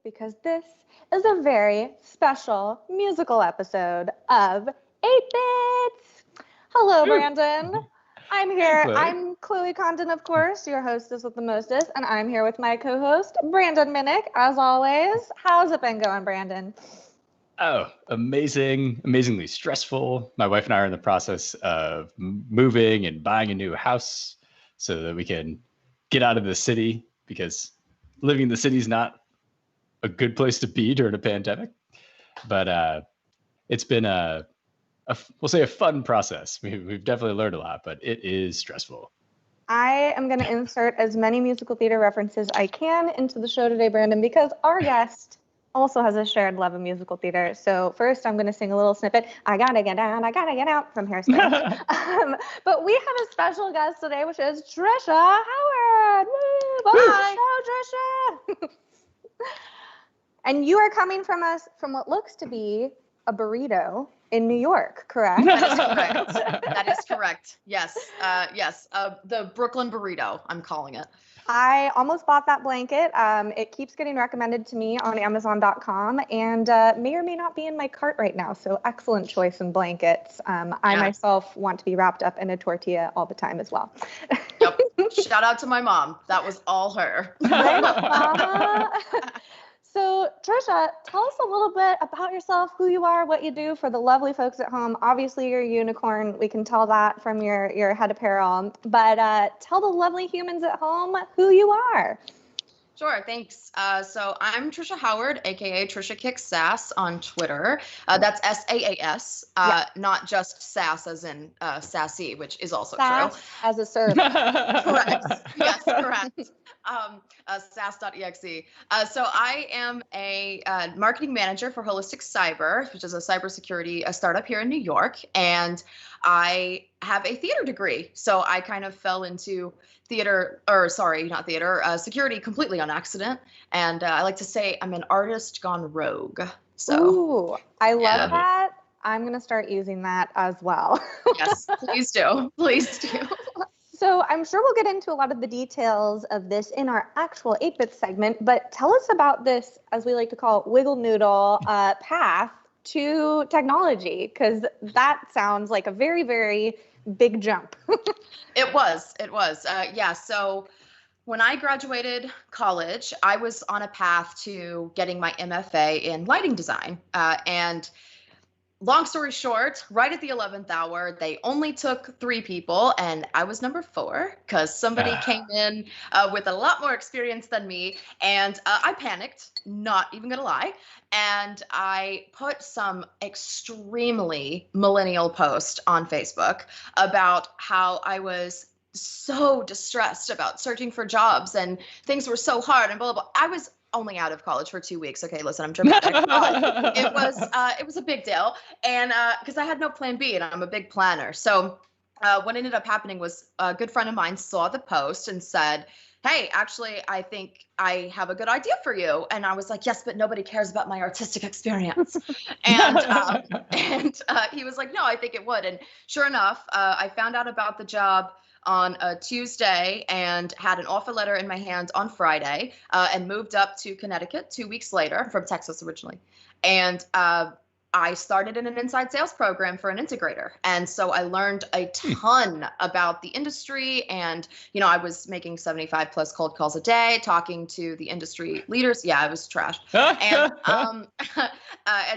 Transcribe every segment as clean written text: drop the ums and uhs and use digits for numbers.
because this is a very special musical episode of 8-Bits. Hello, Brandon. I'm here. Hello. I'm Chloe Condon, of course, your hostess with the mostest, and I'm here with my co-host, Brandon Minnick, as always. How's it been going, Brandon? Oh, amazingly stressful. My wife and I are in the process of moving and buying a new house so that we can get out of the city, because living in the city is not a good place to be during a pandemic. But it's been we'll say a fun process. We've definitely learned a lot, but it is stressful. I am going to insert as many musical theater references I can into the show today, Brandon, because our guest also has a shared love of musical theater. So first, I'm going to sing a little snippet. I gotta get down, I gotta get out from Hairspray. But we have a special guest today, which is Tricia Howard. Woo! Hi, Tricia. And you are coming from us from what looks to be a burrito in New York, correct? That is correct. That is correct. Yes. Yes. The Brooklyn burrito, I'm calling it. I almost bought that blanket. It keeps getting recommended to me on Amazon.com and may or may not be in my cart right now. So excellent choice in blankets. I myself want to be wrapped up in a tortilla all the time as well. Yep. Shout out to my mom. That was all her. Right, Mama. So, Tricia, tell us a little bit about yourself, who you are, what you do for the lovely folks at home. Obviously, you're a unicorn. We can tell that from your head apparel. But tell the lovely humans at home who you are. Sure, thanks. So I'm Tricia Howard, aka Tricia Kicks Sass on Twitter. That's SAAS, not just sass as in sassy, which is also sass true. As a service. Correct. Yes, correct. Sass.exe. So I am a marketing manager for Holistic Cyber, which is a cybersecurity startup here in New York, and I have a theater degree. So I kind of fell into security completely on accident. And I like to say I'm an artist gone rogue. So ooh, I love that. I'm going to start using that as well. Yes, please do. Please do. So I'm sure we'll get into a lot of the details of this in our actual 8-Bit segment, but tell us about this, as we like to call it, wiggle noodle path to technology, because that sounds like a very, very big jump. It was. Yeah. So when I graduated college, I was on a path to getting my MFA in lighting design. And long story short, right at the 11th hour, they only took 3 people, and I was number 4 because somebody came in with a lot more experience than me, and I panicked, not even gonna lie, and I put some extremely millennial post on Facebook about how I was so distressed about searching for jobs and things were so hard and blah, blah, blah. I was only out of college for 2 weeks. Okay, listen, I'm dramatic. But it was a big deal. And because I had no plan B and I'm a big planner. So what ended up happening was a good friend of mine saw the post and said, hey, actually, I think I have a good idea for you. And I was like, yes, but nobody cares about my artistic experience. And he was like, no, I think it would. And sure enough, I found out about the job on a Tuesday and had an offer letter in my hand on Friday, and moved up to Connecticut 2 weeks later. I'm from Texas originally. And I started in an inside sales program for an integrator. And so I learned a ton about the industry. And, I was making 75 plus cold calls a day, talking to the industry leaders. Yeah, I was trash. And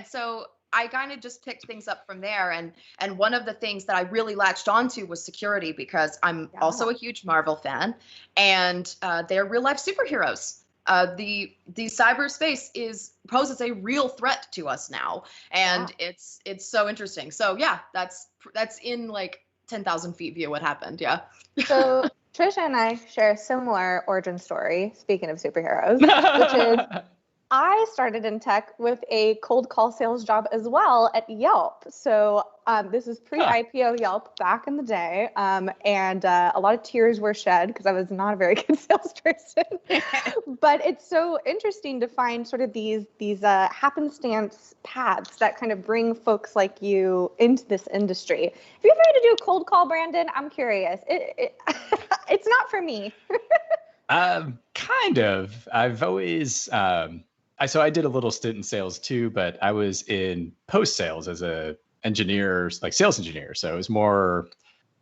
so I kind of just picked things up from there. And one of the things that I really latched onto was security, because I'm also a huge Marvel fan, and they're real life superheroes. The cyberspace poses a real threat to us now, and it's so interesting. So yeah, that's in like 10,000 feet view what happened. Yeah. So Tricia and I share a similar origin story, speaking of superheroes, which is I started in tech with a cold call sales job as well at Yelp. So this is pre-IPO Yelp back in the day. And a lot of tears were shed because I was not a very good salesperson. But it's so interesting to find sort of these happenstance paths that kind of bring folks like you into this industry. Have you ever had to do a cold call, Brandon? I'm curious. It's not for me. Kind of. I've always I did a little stint in sales too, but I was in post sales as a engineer, like sales engineer. So it was more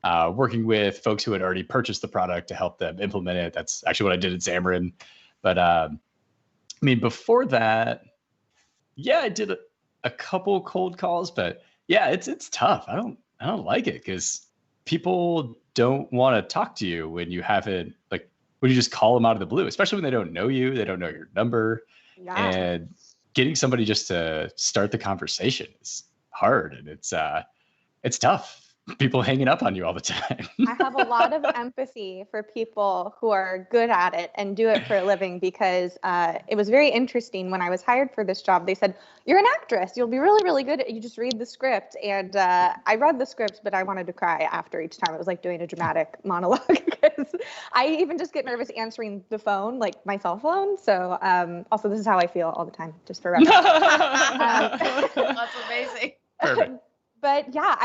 working with folks who had already purchased the product to help them implement it. That's actually what I did at Xamarin. But I mean, before that, yeah, I did a couple cold calls, but yeah, it's tough. I don't like it because people don't want to talk to you when you haven't, like, when you just call them out of the blue, especially when they don't know you, they don't know your number. Yeah. And getting somebody just to start the conversation is hard, and it's tough. People hanging up on you all the time. I have a lot of empathy for people who are good at it and do it for a living, because it was very interesting when I was hired for this job. They said, "You're an actress. You'll be really, really good at it. You just read the script." And I read the script, but I wanted to cry after each time. It was like doing a dramatic monologue, because I even just get nervous answering the phone, like my cell phone. So also, this is how I feel all the time, just for reference. That's amazing. Perfect. But yeah,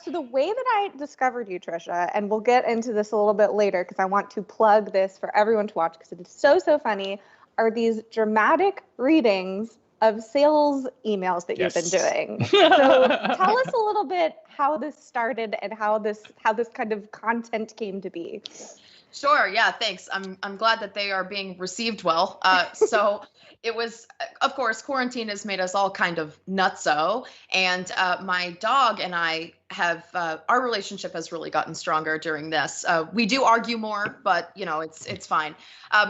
so the way that I discovered you, Tricia, and we'll get into this a little bit later because I want to plug this for everyone to watch because it is so, so funny, are these dramatic readings of sales emails that you've been doing. So tell us a little bit how this started and how this kind of content came to be. Sure. Yeah. Thanks. I'm glad that they are being received well. So it was, of course, quarantine has made us all kind of nutso, and my dog and I have our relationship has really gotten stronger during this. We do argue more, but it's fine.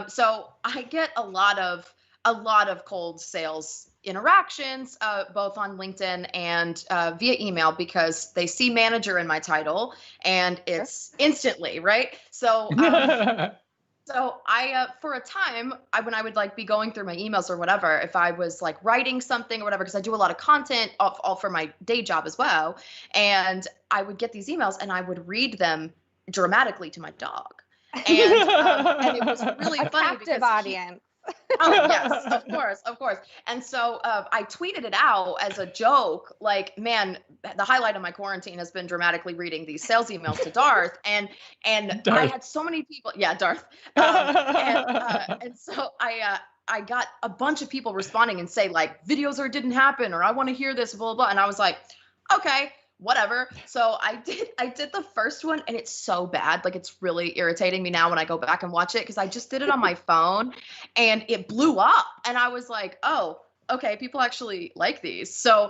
So I get a lot of cold sales interactions, both on LinkedIn and via email, because they see manager in my title and it's instantly, right? So, so I, for a time, when I would like be going through my emails or whatever, if I was like writing something or whatever, because I do a lot of content all for my day job as well. And I would get these emails and I would read them dramatically to my dog. And it was really funny because audience. Oh, yes, of course. And so I tweeted it out as a joke, like, man, the highlight of my quarantine has been dramatically reading these sales emails to Darth. And Darth. I had so many people. Yeah, Darth. And so I got a bunch of people responding and say like, videos or it didn't happen, or I want to hear this, blah, blah, blah. And I was like, okay, whatever. So I did the first one, and it's so bad. Like, it's really irritating me now when I go back and watch it, because I just did it on my phone and it blew up. And I was like, oh, okay, people actually like these. So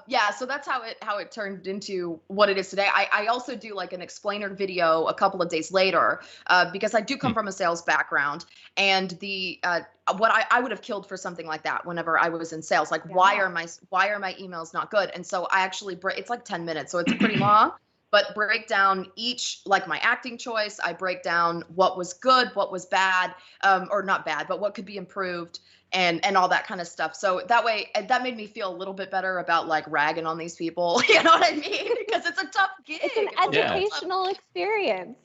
yeah, so that's how it turned into what it is today. I also do like an explainer video a couple of days later, because I do come from a sales background, and what I would have killed for something like that whenever I was in sales, like, why are my emails not good? And so I actually it's like 10 minutes, so it's pretty long, but break down each, like, my acting choice. I break down what was good, what was bad, or not bad, but what could be improved, and all that kind of stuff. So that way, that made me feel a little bit better about like ragging on these people. You know what I mean? Because it's a tough gig. It's an educational experience.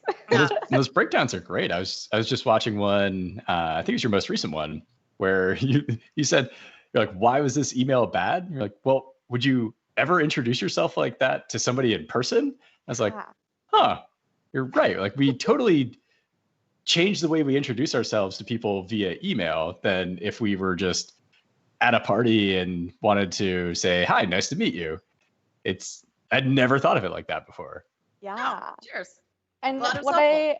Those breakdowns are great. I was just watching one. I think it was your most recent one, where you said, you're like, why was this email bad? You're like, well, would you ever introduce yourself like that to somebody in person? I was like, huh, you're right. Like, we totally change the way we introduce ourselves to people via email than if we were just at a party and wanted to say, hi, nice to meet you. I'd never thought of it like that before. Yeah. Oh, cheers. And what I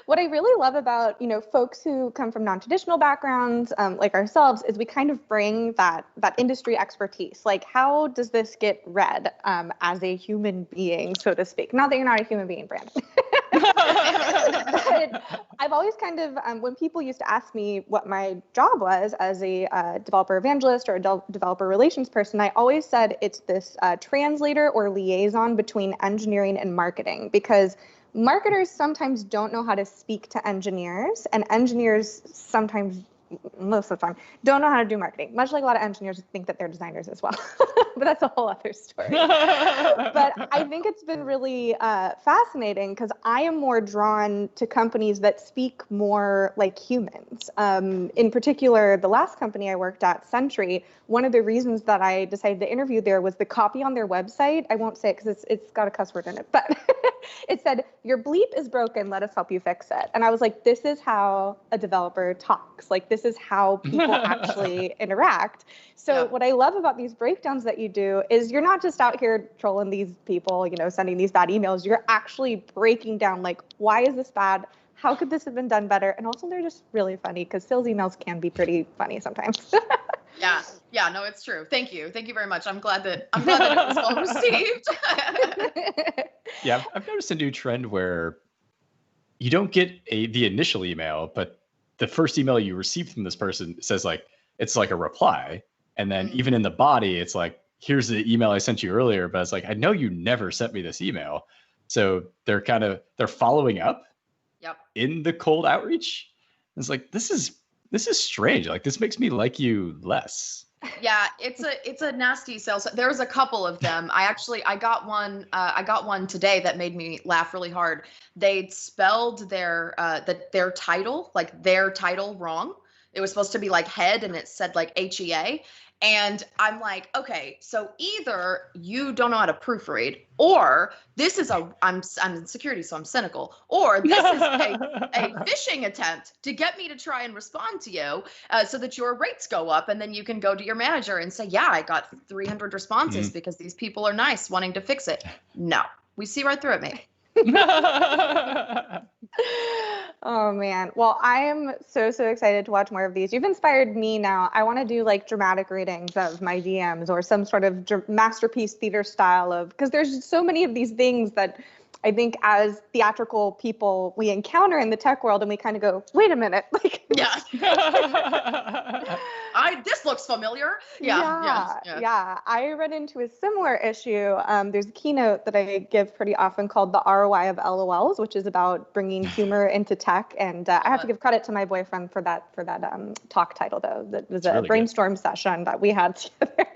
really love about, folks who come from non-traditional backgrounds, like ourselves, is we kind of bring that industry expertise. Like, how does this get read as a human being, so to speak? Not that you're not a human being, Brandon. But I've always kind of, when people used to ask me what my job was as a developer evangelist or a developer relations person, I always said it's this translator or liaison between engineering and marketing, because marketers sometimes don't know how to speak to engineers, and engineers sometimes, most of the time, don't know how to do marketing, much like a lot of engineers think that they're designers as well. But that's a whole other story. But I think it's been really fascinating, because I am more drawn to companies that speak more like humans. In particular, the last company I worked at, Sentry, one of the reasons that I decided to interview there was the copy on their website. I won't say it because it's got a cuss word in it, but It said, your bleep is broken. Let us help you fix it. And I was like, this is how a developer talks. Like, this is how people actually interact. So what I love about these breakdowns that you do is you're not just out here trolling these people, sending these bad emails. You're actually breaking down, like, why is this bad? How could this have been done better? And also they're just really funny because sales emails can be pretty funny sometimes. Yeah, no, it's true. Thank you very much. I'm glad that it was well received. Yeah, I've noticed a new trend where you don't get the initial email, but the first email you receive from this person says it's like a reply, and then even in the body, it's like, here's the email I sent you earlier, but it's like, I know you never sent me this email, so they're following up. Yep. In the cold outreach. It's like, this is strange. Like, this makes me like you less. Yeah, it's a nasty sales. There's a couple of them. I got one today that made me laugh really hard. They'd spelled their title, like their title, wrong. It was supposed to be like head and it said like HEA. And I'm like, okay, so either you don't know how to proofread, or this is I'm in security, so I'm cynical, or this is a phishing attempt to get me to try and respond to you so that your rates go up. And then you can go to your manager and say, yeah, I got 300 responses because these people are nice wanting to fix it. No, we see right through it, mate. Oh man. Well, I am so excited to watch more of these. You've inspired me now. I want to do like dramatic readings of my DMs or some sort of masterpiece theater style because there's so many of these things that I think as theatrical people we encounter in the tech world and we kind of go, wait a minute. Like, yeah. This looks familiar. Yeah. I run into a similar issue. There's a keynote that I give pretty often called the ROI of LOLs, which is about bringing humor into tech. And I have to give credit to my boyfriend for that talk title, though. That was a really brainstorm session that we had together.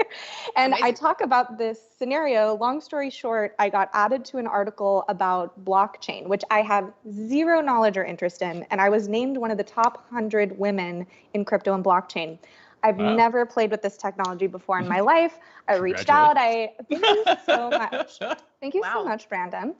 And amazing. I talk about this scenario. Long story short, I got added to an article about blockchain, which I have zero knowledge or interest in. And I was named one of the top 100 women in crypto and blockchain. I've never played with this technology before in my life. I reached out. Thank you so much. Thank you so much, Brandon.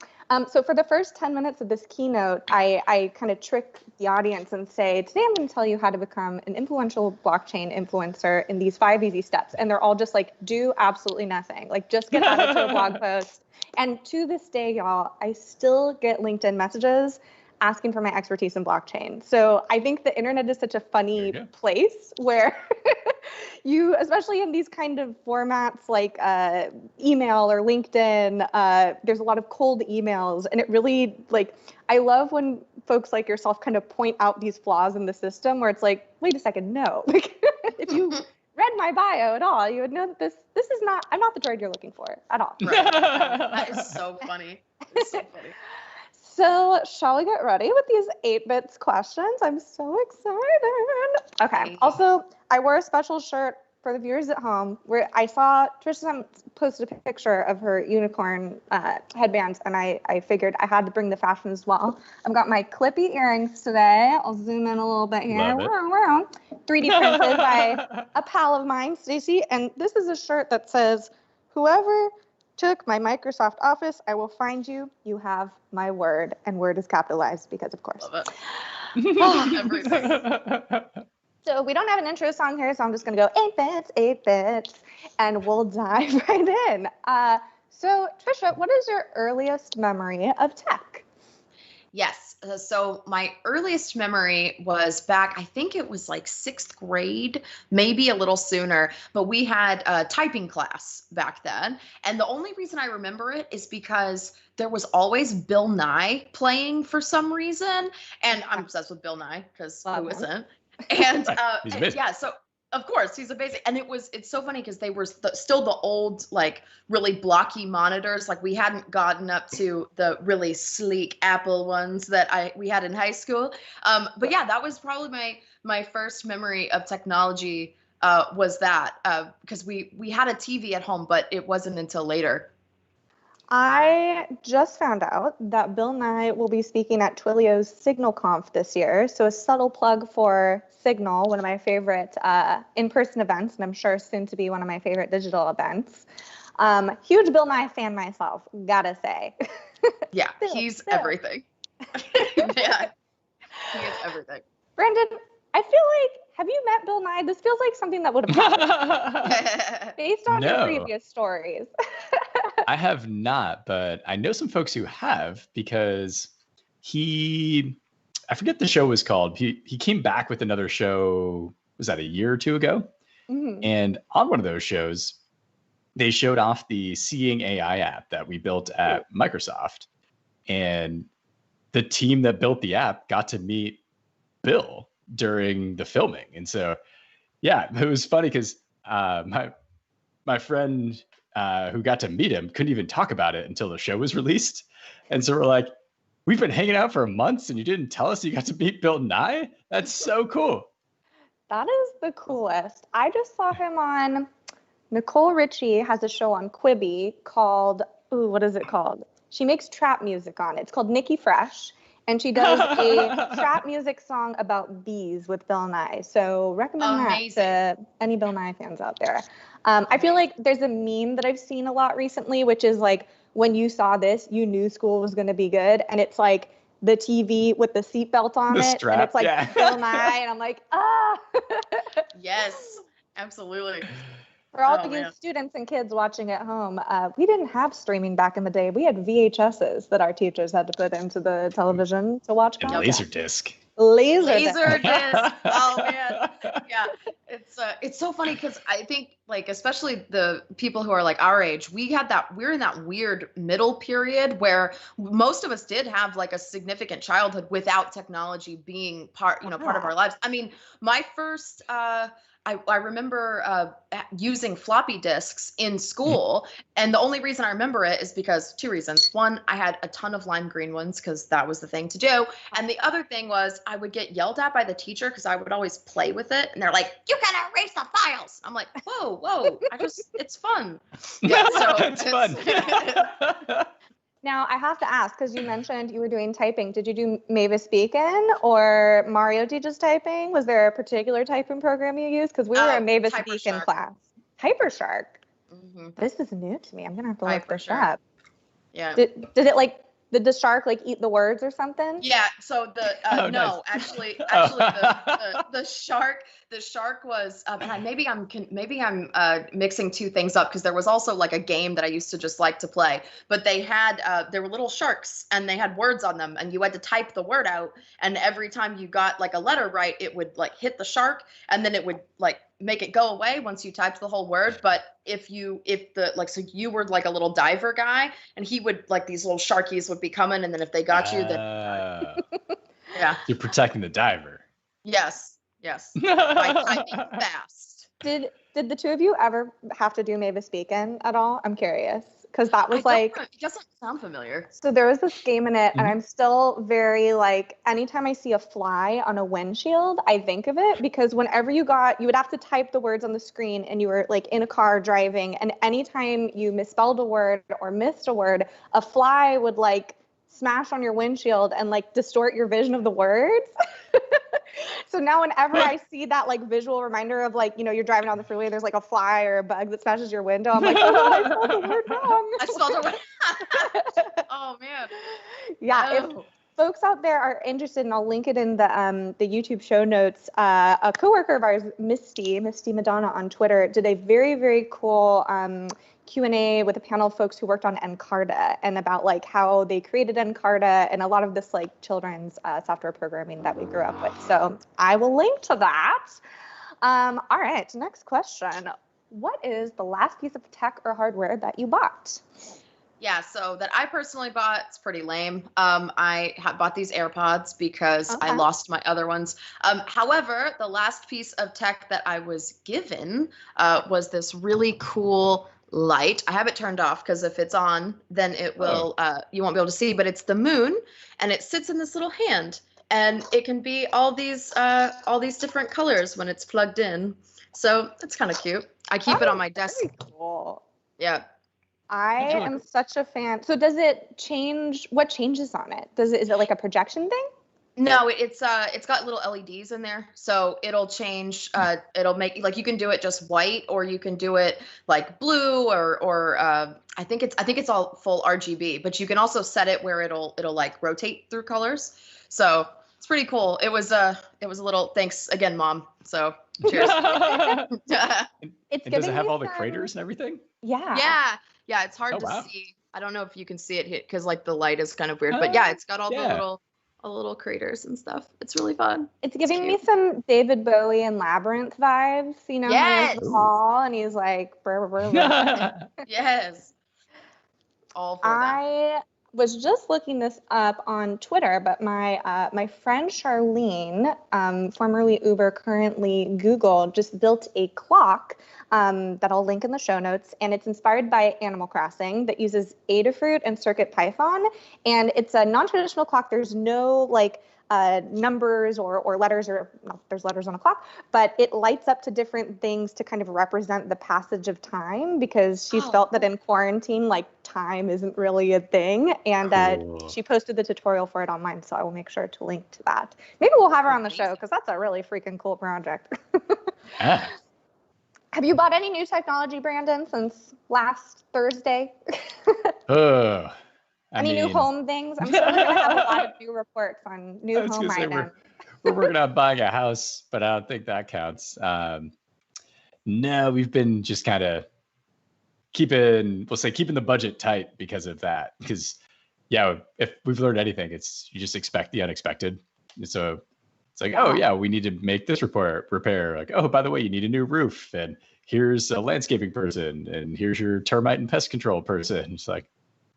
So for the first 10 minutes of this keynote, I kind of trick the audience and say, today I'm going to tell you how to become an influential blockchain influencer in these 5 easy steps. And they're all just like, do absolutely nothing. Like, just get added to a blog post. And to this day, y'all, I still get LinkedIn messages asking for my expertise in blockchain. So I think the internet is such a funny place where you, especially in these kind of formats like email or LinkedIn, there's a lot of cold emails. And it really, like, I love when folks like yourself kind of point out these flaws in the system where it's like, wait a second, no. Like, if you read my bio at all, you would know that this is not, I'm not the droid you're looking for at all. Right. That is so funny. It's so funny. So shall we get ready with these 8-bits questions? I'm so excited. Okay. Also, I wore a special shirt for the viewers at home where I saw Tricia posted a picture of her unicorn headbands, and I figured I had to bring the fashion as well. I've got my clippy earrings today. I'll zoom in a little bit here. 3D printed by a pal of mine, Stacy. And this is a shirt that says, whoever took my Microsoft Office, I will find you. You have my word. And word is capitalized because, of course. Love it. Everything. So we don't have an intro song here, so I'm just going to go 8 bits, and we'll dive right in. So Tricia, what is your earliest memory of tech? Yes. So my earliest memory was back, I think it was like 6th grade, maybe a little sooner, but we had a typing class back then. And the only reason I remember it is because there was always Bill Nye playing for some reason. And I'm obsessed with Bill Nye because who isn't? And yeah, so of course he's amazing. And it's so funny because they were still the old, like, really blocky monitors. Like, we hadn't gotten up to the really sleek Apple ones that we had in high school. But yeah, that was probably my first memory of technology was that because we had a TV at home, but it wasn't until later. I just found out that Bill Nye will be speaking at Twilio's SignalConf this year. So a subtle plug for Signal, one of my favorite in-person events, and I'm sure soon to be one of my favorite digital events. Huge Bill Nye fan myself, gotta say. Yeah, he's everything. Yeah, he is everything. Brandon, I feel like, have you met Bill Nye? This feels like something that would have happened based on your previous stories. I have not, but I know some folks who have, because I forget the show was called. He came back with another show, was that a year or two ago? Mm-hmm. And on one of those shows, they showed off the Seeing AI app that we built at Microsoft. And the team that built the app got to meet Bill during the filming. And so, yeah, it was funny because my friend who got to meet him couldn't even talk about it until the show was released. And so we're like, we've been hanging out for months and you didn't tell us you got to meet Bill Nye? That's so cool. That is the coolest. I just saw him on, Nicole Richie has a show on Quibi called, what is it called? She makes trap music on it. It's called Nikki Fresh. And she does a trap music song about bees with Bill Nye. So recommend that to any Bill Nye fans out there. I feel like there's a meme that I've seen a lot recently, which is like, when you saw this, you knew school was going to be good. And it's like the TV with the seatbelt on it. Strap, and it's like Bill Nye. And I'm like, Yes, absolutely. For all you students and kids watching at home, we didn't have streaming back in the day. We had VHSs that our teachers had to put into the television to watch. And Laserdisc. Laserdisc. Oh man, yeah. It's so funny because I think, like, especially the people who are like our age, we're in that weird middle period where most of us did have like a significant childhood without technology being part of our lives. I mean, my first I remember using floppy disks in school, and the only reason I remember it is because two reasons. One, I had a ton of lime green ones because that was the thing to do, and the other thing was I would get yelled at by the teacher because I would always play with it, and they're like, "You gotta erase the files." I'm like, "Whoa, it's fun." Yeah, so it's fun. Now, I have to ask, because you mentioned you were doing typing. Did you do Mavis Beacon or Mario teaches typing? Was there a particular typing program you used? Because we were a Mavis Beacon class. Hypershark. Mm-hmm. This is new to me. I'm going to have to look this up. Yeah. Did the shark like eat the words or something? Yeah. So no, nice. actually the shark was and maybe I'm mixing two things up, because there was also like a game that I used to just like to play, but they had there were little sharks and they had words on them, and you had to type the word out, and every time you got like a letter right, it would like hit the shark, and then it would like make it go away once you typed the whole word. But so you were like a little diver guy, and he would, like, these little sharkies would be coming, and then if they got you, then yeah, you're protecting the diver. Yes by typing fast. Did the two of you ever have to do Mavis Beacon at all? I'm curious, because that was it doesn't sound familiar. So there was this game in it, and I'm still very like, anytime I see a fly on a windshield, I think of it, because whenever you would have to type the words on the screen, and you were like in a car driving, and anytime you misspelled a word or missed a word, a fly would like smash on your windshield and like distort your vision of the words. So now whenever I see that like visual reminder of like, you're driving down the freeway, there's like a fly or a bug that smashes your window, I'm like, oh, I spelled the word wrong. I spelled it wrong. Oh man. Yeah. If folks out there are interested, and I'll link it in the YouTube show notes, a coworker of ours, Misty Madonna on Twitter, did a very, very cool Q&A with a panel of folks who worked on Encarta, and about like how they created Encarta and a lot of this like children's software programming that we grew up with. So I will link to that. All right, next question. What is the last piece of tech or hardware that you bought? Yeah, so that I personally bought, it's pretty lame. I bought these AirPods because I lost my other ones. However, the last piece of tech that I was given was this really cool light. I have it turned off because if it's on, then it will, you won't be able to see, but it's the moon, and it sits in this little hand, and it can be all these different colors when it's plugged in. So it's kind of cute. I keep it on my desk. Cool. Yeah. I am such a fan. So does it change? What changes on it? Is it like a projection thing? No, it's got little LEDs in there, so it'll change. It'll make like you can do it just white, or you can do it like blue, or I think it's all full RGB. But you can also set it where it'll like rotate through colors. So it's pretty cool. It was a little thanks again, Mom. So cheers. It's And does it giving have me all the some- craters and everything? Yeah. Yeah. It's hard Oh, to wow. see. I don't know if you can see it here because like the light is kind of weird. But yeah, it's got all the little craters and stuff. It's really fun. It's giving me some David Bowie and Labyrinth vibes. You know, Yes. he's tall and he's like, brr, brr, brr. Yes. All for that. I was just looking this up on Twitter, but my friend Charlene, formerly Uber, currently Google, just built a clock that I'll link in the show notes, and it's inspired by Animal Crossing that uses Adafruit and CircuitPython, and it's a non-traditional clock. There's no like numbers or letters, or well, there's letters on a clock, but it lights up to different things to kind of represent the passage of time, because she's felt that in quarantine, like time isn't really a thing. And Cool. she posted the tutorial for it online, so I will make sure to link to that. Maybe we'll have her on the show, because that's a really freaking cool project. Ah. Have you bought any new technology, Brandon, since last Thursday? Oh, Any new home things? I'm sure we're going to have a lot of new reports on new home items. We're working on buying a house, but I don't think that counts. No, we've been just kind of keeping the budget tight because of that. Because yeah, if we've learned anything, it's you just expect the unexpected. So it's like, oh yeah, we need to make this repair. Like, oh, by the way, you need a new roof, and here's a landscaping person, and here's your termite and pest control person. It's like,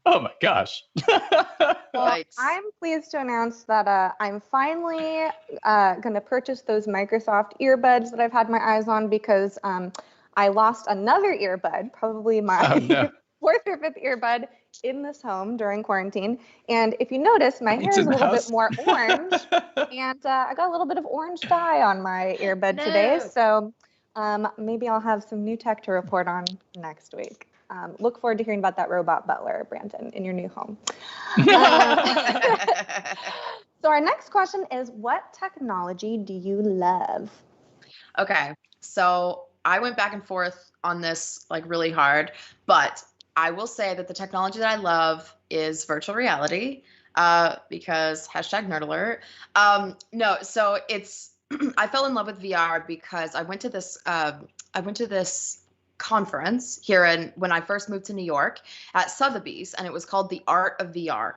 oh my gosh. Well, Right. I'm pleased to announce that I'm finally going to purchase those Microsoft earbuds that I've had my eyes on, because I lost another earbud, probably my fourth or fifth earbud, in this home during quarantine. And if you notice, my hair is a little bit more orange, and I got a little bit of orange dye on my earbud today. So maybe I'll have some new tech to report on next week. Look forward to hearing about that robot butler, Brandon, in your new home. So our next question is, what technology do you love? Okay, so I went back and forth on this like really hard, but I will say that the technology that I love is virtual reality, because #nerd alert. No, so it's I fell in love with VR because I went to this conference here when I first moved to New York at Sotheby's, and it was called The Art of VR.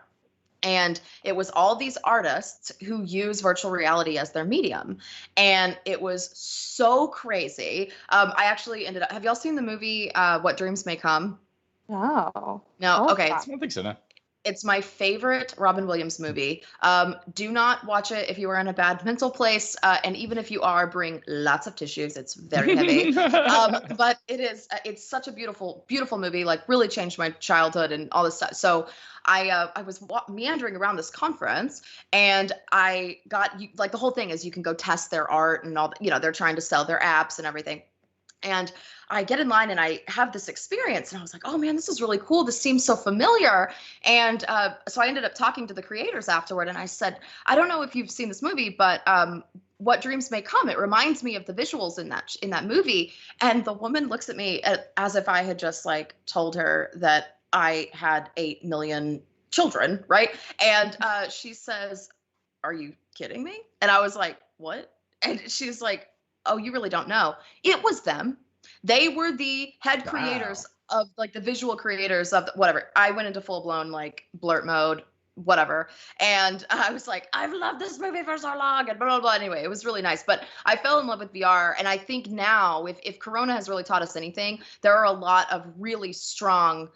And it was all these artists who use virtual reality as their medium. And it was so crazy. I actually ended up, have y'all seen the movie, What Dreams May Come? No. No. Okay. I don't think so, no. It's my favorite Robin Williams movie. Do not watch it if you are in a bad mental place. And even if you are, bring lots of tissues. It's very heavy. But it's such a beautiful, beautiful movie, like really changed my childhood and all this stuff. So I was meandering around this conference, and I got, like, the whole thing is you can go test their art and all, they're trying to sell their apps and everything. And I get in line and I have this experience, and I was like, oh man, this is really cool. This seems so familiar. And so I ended up talking to the creators afterward, and I said, I don't know if you've seen this movie, but What Dreams May Come, it reminds me of the visuals in that movie. And the woman looks at me as if I had just like told her that I had 8 million children, right? And she says, are you kidding me? And I was like, what? And she's like, oh, you really don't know. It was them. They were the head creators of, like, the visual creators of whatever. I went into full blown like blurt mode, whatever. And I was like, I've loved this movie for so long, and blah, blah, blah. Anyway, it was really nice. But I fell in love with VR. And I think now, if Corona has really taught us anything, there are a lot of really strong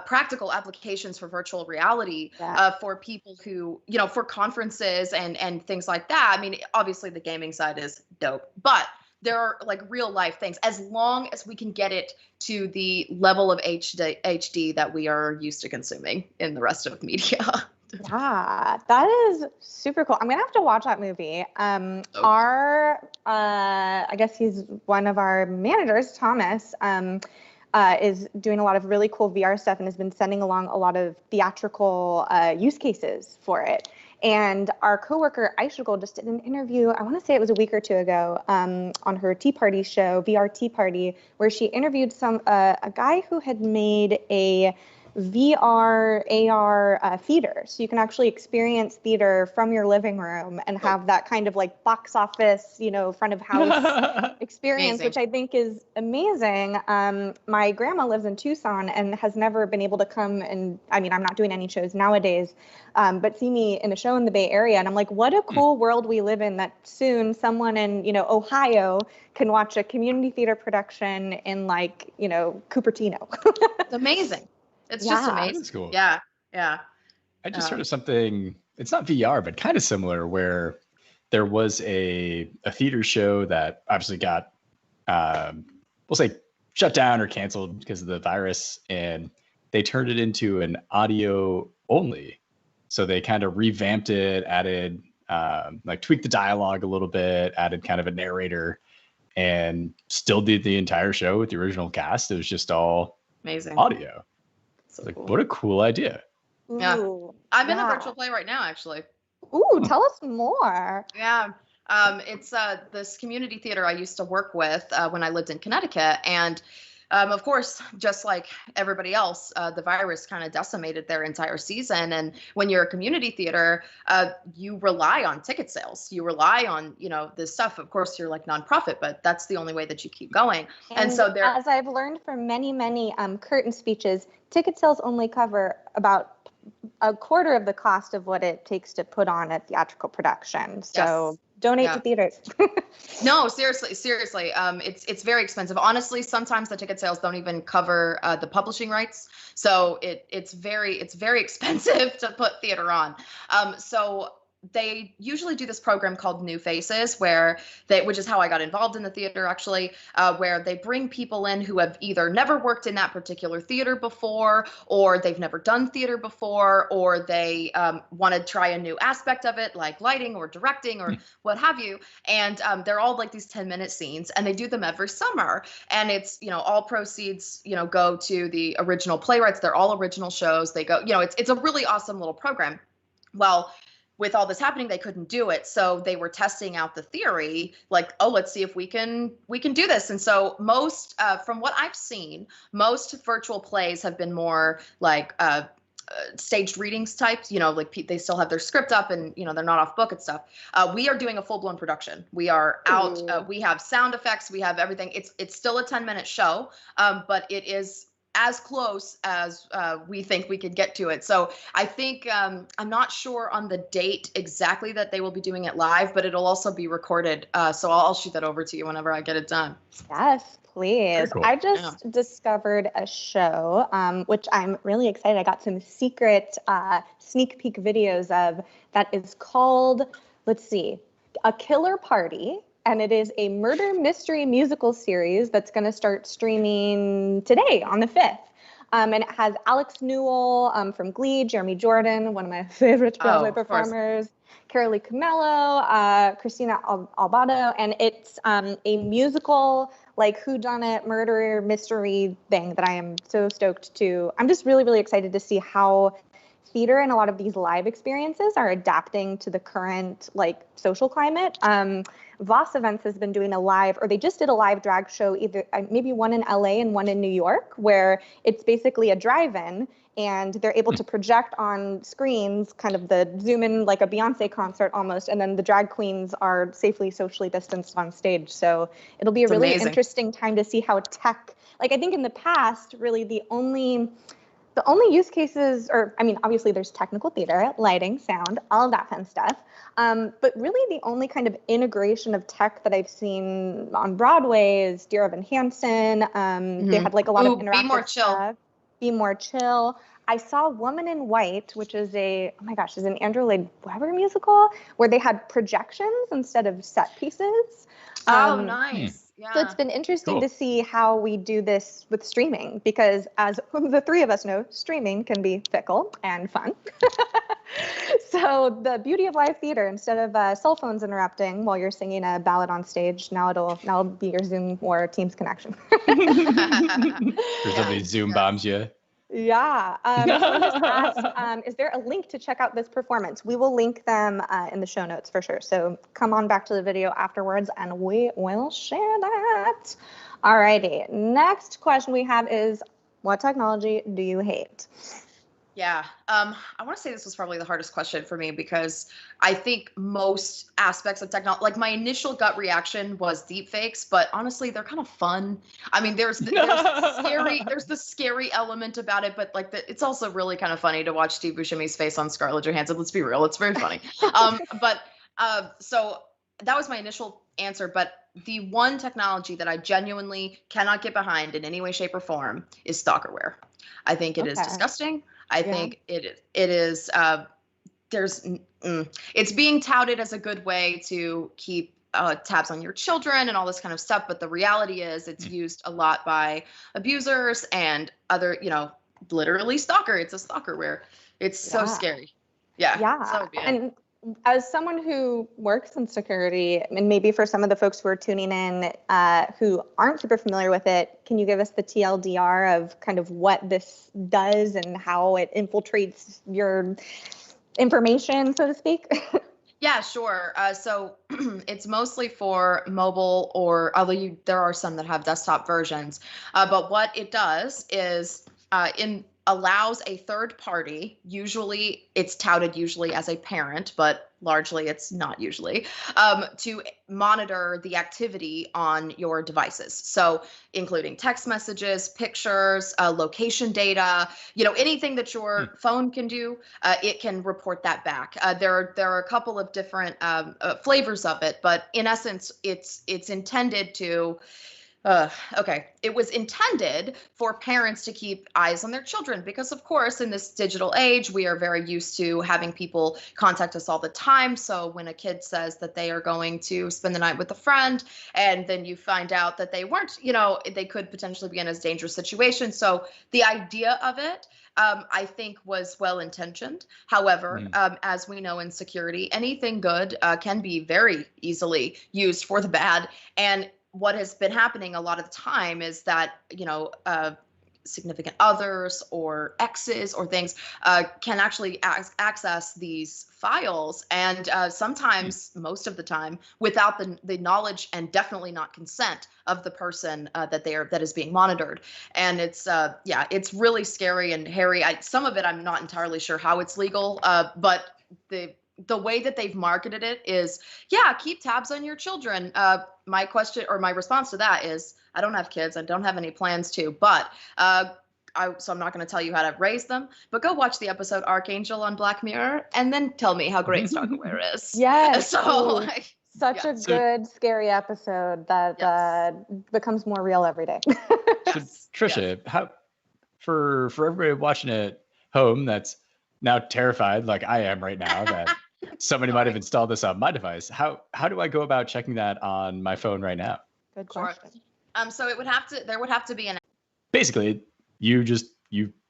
practical applications for virtual reality for people who, for conferences and things like that. I mean, obviously the gaming side is dope, but there are like real life things, as long as we can get it to the level of HD that we are used to consuming in the rest of media. Yeah, that is super cool. I'm gonna have to watch that movie. I guess he's one of our managers, Thomas, is doing a lot of really cool VR stuff and has been sending along a lot of theatrical use cases for it. And our coworker Aishagul just did an interview, I want to say it was a week or two ago, on her Tea Party show, VR Tea Party, where she interviewed a guy who had made a VR, AR theater. So you can actually experience theater from your living room and have that kind of like box office, front of house experience, Amazing. which I think is amazing. My grandma lives in Tucson and has never been able to come, and I mean, I'm not doing any shows nowadays, but see me in a show in the Bay Area. And I'm like, what a cool world we live in, that soon someone in, Ohio can watch a community theater production in like, Cupertino. It's amazing. It's just amazing. That's cool. Yeah. I just heard of something, it's not VR, but kind of similar, where there was a theater show that obviously got, we'll say, shut down or canceled because of the virus, and they turned it into an audio only. So they kind of revamped it, added, tweaked the dialogue a little bit, added kind of a narrator, and still did the entire show with the original cast. It was just all Amazing audio. So Like, cool. what a cool idea. Yeah. Ooh, I'm in a virtual play right now, actually. Ooh, tell us more. Yeah. It's this community theater I used to work with when I lived in Connecticut. And of course, just like everybody else, the virus kind of decimated their entire season. And when you're a community theater, you rely on ticket sales. You rely on, this stuff. Of course, you're like nonprofit, but that's the only way that you keep going. And so there, as I've learned from many, many curtain speeches, ticket sales only cover about a quarter of the cost of what it takes to put on a theatrical production. So donate to theaters. No, seriously. It's very expensive. Honestly, sometimes the ticket sales don't even cover the publishing rights. So it's very expensive to put theater on. So they usually do this program called New Faces, which is how I got involved in the theater, actually, where they bring people in who have either never worked in that particular theater before, or they've never done theater before, or they want to try a new aspect of it, like lighting or directing or what have you. And they're all like these 10-minute scenes, and they do them every summer. And it's, all proceeds, go to the original playwrights. They're all original shows. They go, it's a really awesome little program. Well, with all this happening, they couldn't do it. So they were testing out the theory, like, oh, let's see if we can do this. And so most, from what I've seen, most virtual plays have been more like staged readings types, like they still have their script up and, they're not off book and stuff. We are doing a full-blown production. We are out. We have sound effects. We have everything. It's still a 10-minute show, but it is as close as we think we could get to it. So I think I'm not sure on the date exactly that they will be doing it live, but it'll also be recorded. So I'll shoot that over to you whenever I get it done. Yes, please. Cool. I just discovered a show, which I'm really excited. I got some secret sneak peek videos of, that is called, let's see, A Killer Party. And it is a murder mystery musical series that's going to start streaming today on the 5th. And it has Alex Newell from Glee, Jeremy Jordan, one of my favorite Broadway performers, Carolee Camello, Christina Albato. And it's a musical, like, whodunit murder mystery thing that I am so stoked to. I'm just really, really excited to see how theater and a lot of these live experiences are adapting to the current, like, social climate. Voss Events has been doing they just did a live drag show, either maybe one in LA and one in New York, where it's basically a drive-in and they're able to project on screens, kind of the zoom in like a Beyonce concert almost, and then the drag queens are safely socially distanced on stage. So it'll be a really interesting time to see how tech, like, I think in the past, really the only use cases, obviously there's technical theater, lighting, sound, all of that fun stuff. But really the only kind of integration of tech that I've seen on Broadway is Dear Evan Hansen. They had like a lot of interactive Be More Chill. stuff. Be More Chill. I saw Woman in White, which is is an Andrew Lloyd Webber musical, where they had projections instead of set pieces. Oh, nice. Yeah. So it's been interesting to see how we do this with streaming, because as the three of us know, streaming can be fickle and fun. So the beauty of live theater, instead of cell phones interrupting while you're singing a ballad on stage, now it'll be your Zoom or Teams connection. Or somebody Zoom bombs you. Yeah. Someone just asked, is there a link to check out this performance? We will link them in the show notes for sure. So come on back to the video afterwards and we will share that. Alrighty. Next question we have is, what technology do you hate? Yeah, I want to say this was probably the hardest question for me because I think most aspects of technology, like my initial gut reaction was deepfakes, but honestly, they're kind of fun. I mean, there's the scary element about it, but like it's also really kind of funny to watch Steve Buscemi's face on Scarlett Johansson. Let's be real, it's very funny. So that was my initial answer, but the one technology that I genuinely cannot get behind in any way, shape, or form is stalkerware. I think it is disgusting. I think it is, it's being touted as a good way to keep tabs on your children and all this kind of stuff. But the reality is it's used a lot by abusers and other, literally it's a stalkerware. It's so scary. Yeah. So bad. And as someone who works in security, and maybe for some of the folks who are tuning in who aren't super familiar with it, can you give us the TLDR of kind of what this does and how it infiltrates your information, so to speak? Yeah, sure. So it's mostly for mobile, or although there are some that have desktop versions. But what it does is allows a third party, usually it's touted usually as a parent, but largely it's not usually, to monitor the activity on your devices. So including text messages, pictures, location data, anything that your phone can do, it can report that back. There are a couple of different flavors of it, but in essence, it's intended to it was intended for parents to keep eyes on their children because, of course, in this digital age, we are very used to having people contact us all the time. So when a kid says that they are going to spend the night with a friend and then you find out that they weren't, they could potentially be in a dangerous situation. So the idea of it, I think, was well-intentioned. However, as we know in security, anything good can be very easily used for the bad. And what has been happening a lot of the time is that, significant others or exes or things can actually access these files, and sometimes, most of the time, without the knowledge and definitely not consent of the person that is being monitored. And it's it's really scary and hairy. Some of it I'm not entirely sure how it's legal, but the way that they've marketed it is, keep tabs on your children. My question or my response to that is, I don't have kids. I don't have any plans to, but so I'm not going to tell you how to raise them, but go watch the episode Archangel on Black Mirror and then tell me how great stalkerware is. Yes. So such a good, scary episode that becomes more real every day. So, Tricia, how for everybody watching at home that's now terrified, like I am right now, that somebody might have installed this on my device. How do I go about checking that on my phone right now? Good question. So there would have to be an. Basically, you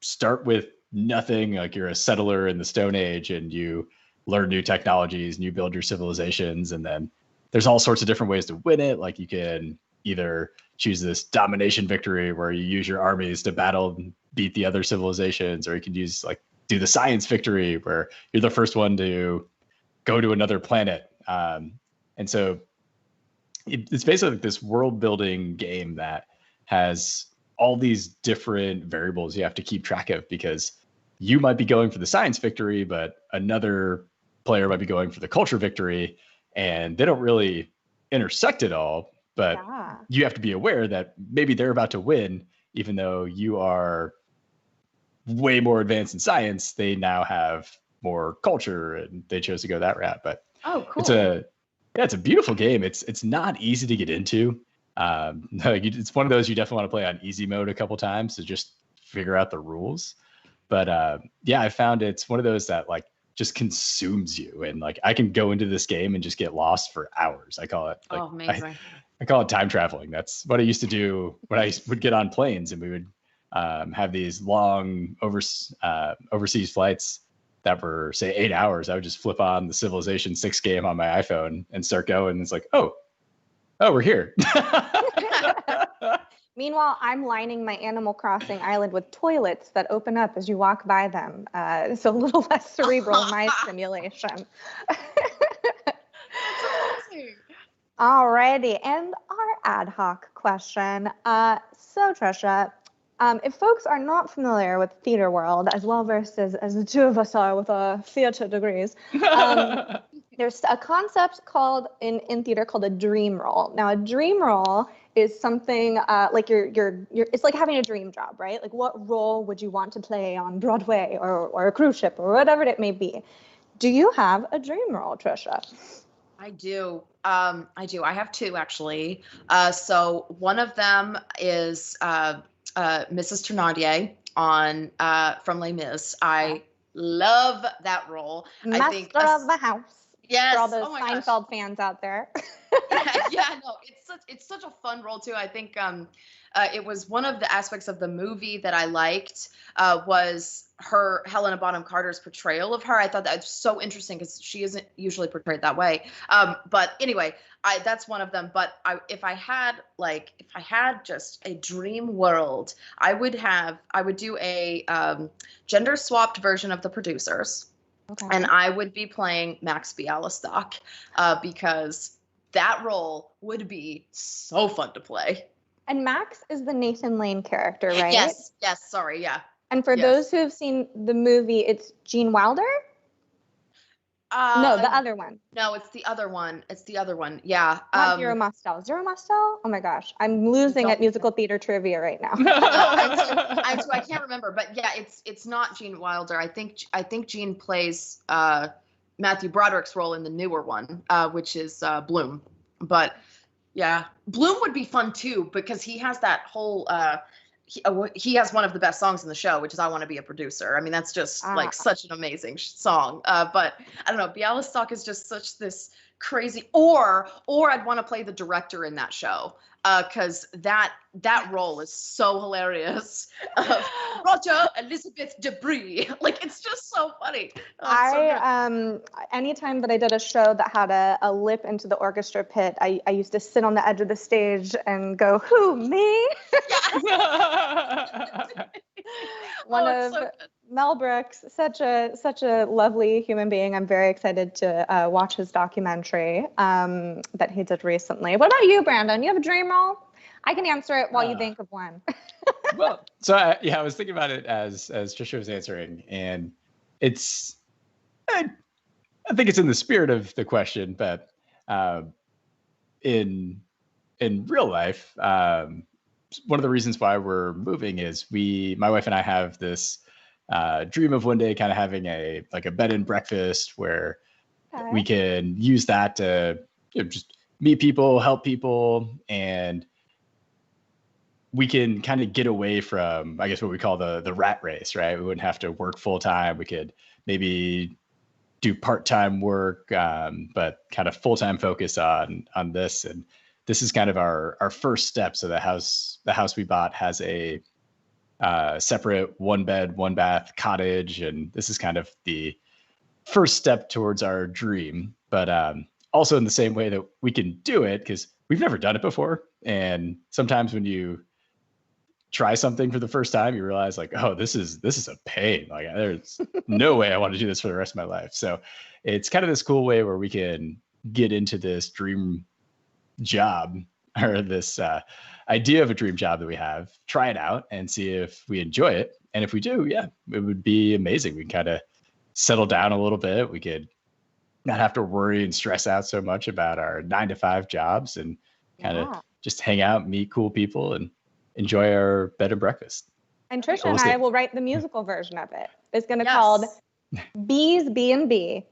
start with nothing, like you're a settler in the Stone Age and you learn new technologies and you build your civilizations, and then there's all sorts of different ways to win it. Like you can either choose this domination victory where you use your armies to battle and beat the other civilizations, or you can do the science victory where you're the first one to go to another planet. And so it's basically like this world building game that has all these different variables you have to keep track of, because you might be going for the science victory, but another player might be going for the culture victory, and they don't really intersect at all. But you have to be aware that maybe they're about to win, even though you are way more advanced in science. They now have more culture and they chose to go that route. But cool. It's a beautiful game. It's not easy to get into. It's one of those you definitely want to play on easy mode a couple times to just figure out the rules. But I found it's one of those that like just consumes you, and like I can go into this game and just get lost for hours. I call it amazing. I call it time traveling. That's what I used to do when I would get on planes and we would have these long overseas flights that were, say, 8 hours. I would just flip on the Civilization 6 game on my iPhone and start going. And it's like, oh, we're here. Meanwhile, I'm lining my Animal Crossing island with toilets that open up as you walk by them. So a little less cerebral in my simulation. That's amazing. Alrighty, and our ad hoc question. So Tricia, if folks are not familiar with theater world, as well versed as the two of us are with our theater degrees, there's a concept called in theater called a dream role. Now, a dream role is something like you're it's like having a dream job, right? Like, what role would you want to play on Broadway or a cruise ship or whatever it may be? Do you have a dream role, Tricia? I do. I do. I have two, actually. So one of them is Mrs. Thénardier on from Les Mis. I love that role. Master I think of the house. yes. For all those Oh my Seinfeld gosh. fans out there. Yeah, no, it's such a fun role too. I think it was one of the aspects of the movie that I liked was Helena Bonham Carter's portrayal of her. I thought that was so interesting because she isn't usually portrayed that way. But anyway, that's one of them. But if I had just a dream world, I would do a gender swapped version of The Producers. Okay. And I would be playing Max Bialystock because that role would be so fun to play. And Max is the Nathan Lane character, right? Yes. Sorry. Yeah. And for those who have seen the movie, it's Gene Wilder? No, the other one. No, it's the other one. Yeah. Not Zero Mostel. Zero Mostel? Oh my gosh. I'm losing at musical theater trivia right now. I can't remember, but yeah, it's not Gene Wilder. I think Gene plays Matthew Broderick's role in the newer one, which is Bloom. But yeah, Bloom would be fun too because he has that whole he has one of the best songs in the show, which is "I Want to Be a Producer." I mean, that's just like such an amazing song. But I don't know, Bialystock is just such this crazy. Or I'd want to play the director in that show because that role is so hilarious. Roger Elizabeth Debris, like it's just so funny. Anytime that I did a show that had a lip into the orchestra pit, I used to sit on the edge of the stage and go, "Who, me?" One of Mel Brooks, such a lovely human being. I'm very excited to watch his documentary that he did recently. What about you, Brandon? You have a dream role? I can answer it while you think of one. Well, so I was thinking about it as Tricia was answering, and I think it's in the spirit of the question, but in real life, one of the reasons why we're moving is my wife and I have this dream of one day kind of having a bed and breakfast where we can use that to just meet people, help people, and we can kind of get away from, I guess, what we call the rat race, right? We wouldn't have to work full time. We could maybe do part-time work, but kind of full-time focus on this. And this is kind of our first step. So the house we bought has a separate 1-bed, 1-bath cottage. And this is kind of the first step towards our dream, but also in the same way that we can do it because we've never done it before. And sometimes when you try something for the first time, you realize like, oh, this is a pain. Like there's no way I want to do this for the rest of my life. So it's kind of this cool way where we can get into this dream job or this idea of a dream job that we have, try it out and see if we enjoy it. And if we do, yeah, it would be amazing. We can kind of settle down a little bit. We could not have to worry and stress out so much about our 9-to-5 jobs and kind of just hang out, meet cool people, and enjoy our bed and breakfast. And Tricia and I will write the musical version of it. It's going to be called Bees B&B.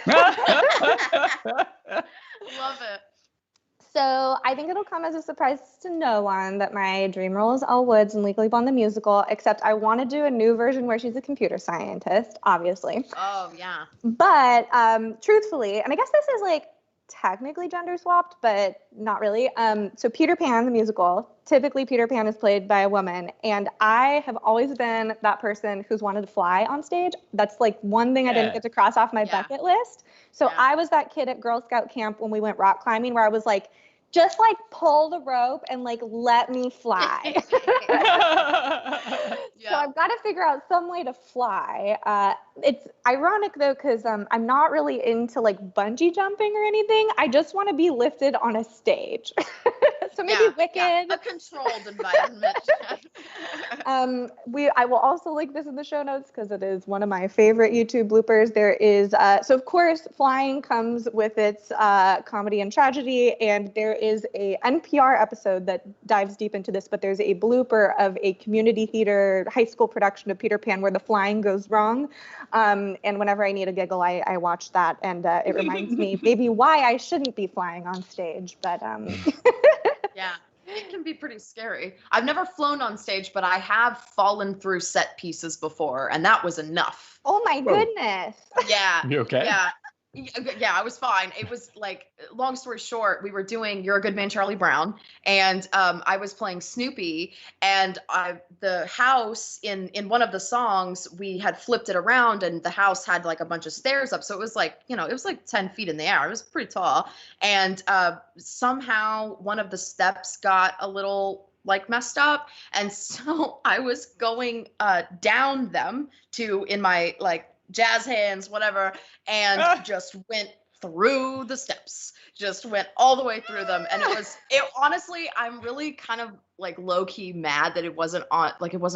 Love it. So I think it'll come as a surprise to no one that my dream role is Elle Woods in Legally Blonde the musical, except I want to do a new version where she's a computer scientist, obviously. Oh, yeah. But truthfully, and I guess this is like technically gender swapped, but not really. So Peter Pan, the musical, typically Peter Pan is played by a woman. And I have always been that person who's wanted to fly on stage. That's like one thing I didn't get to cross off my bucket list. So I was that kid at Girl Scout camp when we went rock climbing where I was like, just like pull the rope and like let me fly. So I've got to figure out some way to fly. It's ironic though, because I'm not really into like bungee jumping or anything. I just want to be lifted on a stage. So maybe Wicked. A controlled environment. I will also link this in the show notes because it is one of my favorite YouTube bloopers. There is, so of course, flying comes with its comedy and tragedy, and there is a NPR episode that dives deep into this, but there's a blooper of a community theater high school production of Peter Pan where the flying goes wrong. And whenever I need a giggle, I watch that, and it reminds me maybe why I shouldn't be flying on stage, but yeah, it can be pretty scary. I've never flown on stage, but I have fallen through set pieces before, and that was enough. Oh my goodness. Yeah. You okay? Yeah, I was fine. It was like, long story short, we were doing You're a Good Man, Charlie Brown, and I was playing Snoopy, and the house in one of the songs, we had flipped it around, and the house had like a bunch of stairs up. So it was like, it was like 10 feet in the air. It was pretty tall. And somehow one of the steps got a little like messed up. And so I was going down them in my like jazz hands, whatever, and just went through the steps, just went all the way through them. And honestly, I'm really kind of like low-key mad that it wasn't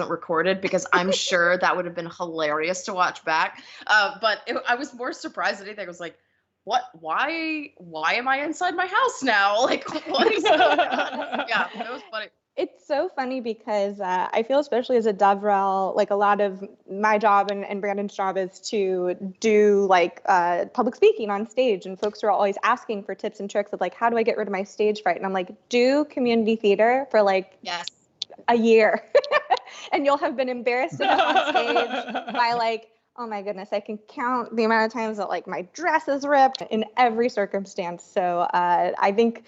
recorded, because I'm sure that would have been hilarious to watch back. But I was more surprised than anything. I was like, why am I inside my house now? Like, what is going on? Yeah, that was funny. It's so funny because I feel, especially as a DevRel, like a lot of my job and Brandon's job is to do like public speaking on stage, and folks are always asking for tips and tricks of like, how do I get rid of my stage fright? And I'm like, do community theater for like a year, and you'll have been embarrassed enough on stage by like, oh my goodness, I can count the amount of times that like my dress is ripped in every circumstance. So I think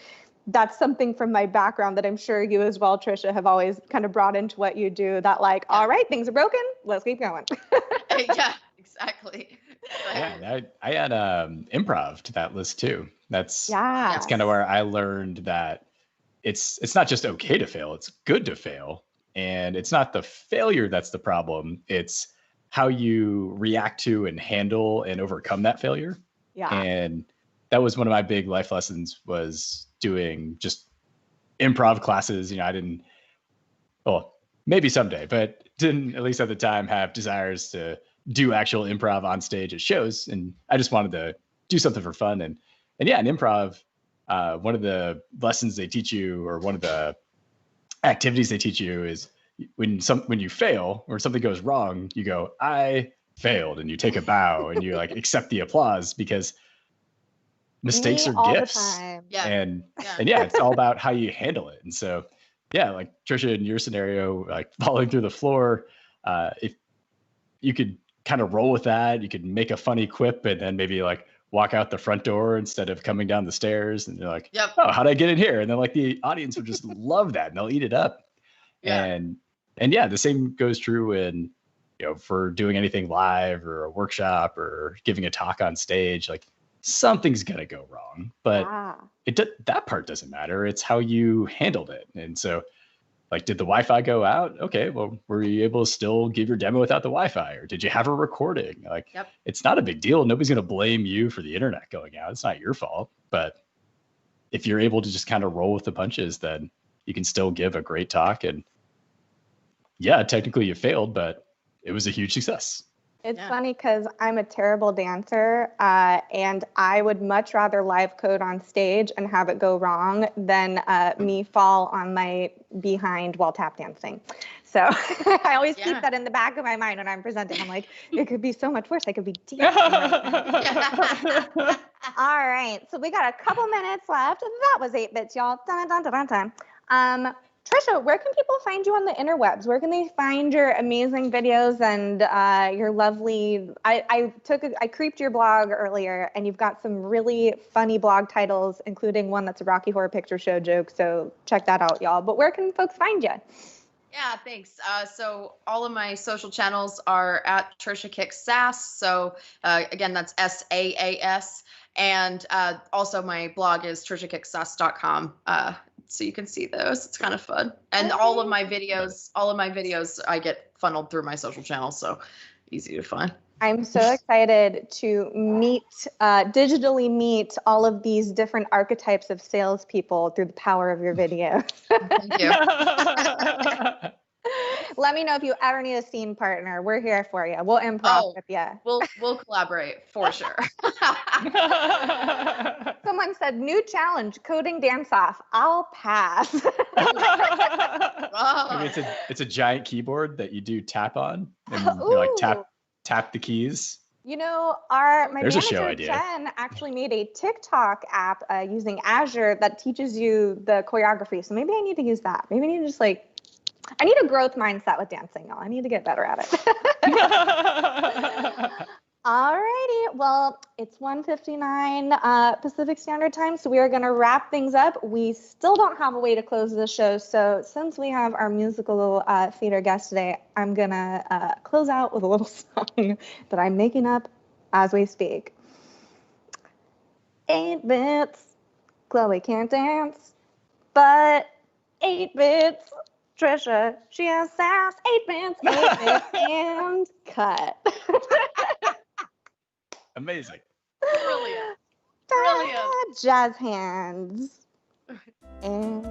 that's something from my background that I'm sure you as well, Tricia, have always kind of brought into what you do, that like, all right, things are broken, let's keep going. Yeah, exactly. Yeah, I had improv to that list too. That's kind of where I learned that it's not just okay to fail, it's good to fail. And it's not the failure that's the problem, it's how you react to and handle and overcome that failure. Yeah. And that was one of my big life lessons, was doing just improv classes. Maybe someday, but didn't, at least at the time, have desires to do actual improv on stage at shows. And I just wanted to do something for fun. And yeah, in improv, one of the lessons they teach you, or one of the activities they teach you, is when you fail or something goes wrong, you go, I failed, and you take a bow and you like accept the applause, because mistakes are gifts. And it's all about how you handle it. And so, yeah, like Tricia, in your scenario, like falling through the floor, if you could kind of roll with that, you could make a funny quip and then maybe like walk out the front door instead of coming down the stairs, and you're like, oh, how'd I get in here? And then like the audience would just love that, and they'll eat it up. And yeah, the same goes true in, for doing anything live or a workshop or giving a talk on stage. Like, something's going to go wrong, but that part doesn't matter. It's how you handled it. And so, like, did the Wi-Fi go out? Okay, well, were you able to still give your demo without the Wi-Fi? Or did you have a recording? Like, it's not a big deal. Nobody's going to blame you for the internet going out. It's not your fault. But if you're able to just kind of roll with the punches, then you can still give a great talk. And yeah, technically you failed, but it was a huge success. It's funny because I'm a terrible dancer, and I would much rather live code on stage and have it go wrong than me fall on my behind while tap dancing. So I always keep that in the back of my mind when I'm presenting. I'm like, it could be so much worse. I could be dancing right now. All right, so we got a couple minutes left. That was 8 bits, y'all. Dun, dun, dun, dun, dun. Tricia, where can people find you on the interwebs? Where can they find your amazing videos and your lovely? I creeped your blog earlier, and you've got some really funny blog titles, including one that's a Rocky Horror Picture Show joke. So check that out, y'all. But where can folks find you? Yeah, thanks. So all of my social channels are at Tricia Kicks Sass. So again, that's SAAS. And also my blog is triciakicksus.com. So you can see those. It's kind of fun. And all of my videos, I get funneled through my social channels, so easy to find. I'm so excited to digitally meet all of these different archetypes of salespeople through the power of your videos. Thank you. Let me know if you ever need a scene partner. We're here for you. We'll improv with you. We'll collaborate for sure. Someone said, new challenge, coding dance-off. I'll pass. Maybe it's a giant keyboard that you do tap on, and you like tap the keys. You know, my There's a manager, show idea. Jen, actually made a TikTok app using Azure that teaches you the choreography. So maybe I need to use that. Maybe I need to just I need a growth mindset with dancing, y'all. I need to get better at it. Alrighty, well, it's 1:59 Pacific Standard Time, so we are going to wrap things up. We still don't have a way to close the show, so since we have our musical theater guest today, I'm going to close out with a little song that I'm making up as we speak. 8 bits, Chloe can't dance, but 8 bits, Tricia, she has sass. 8 bits, and cut. Amazing. Brilliant. Jazz hands. And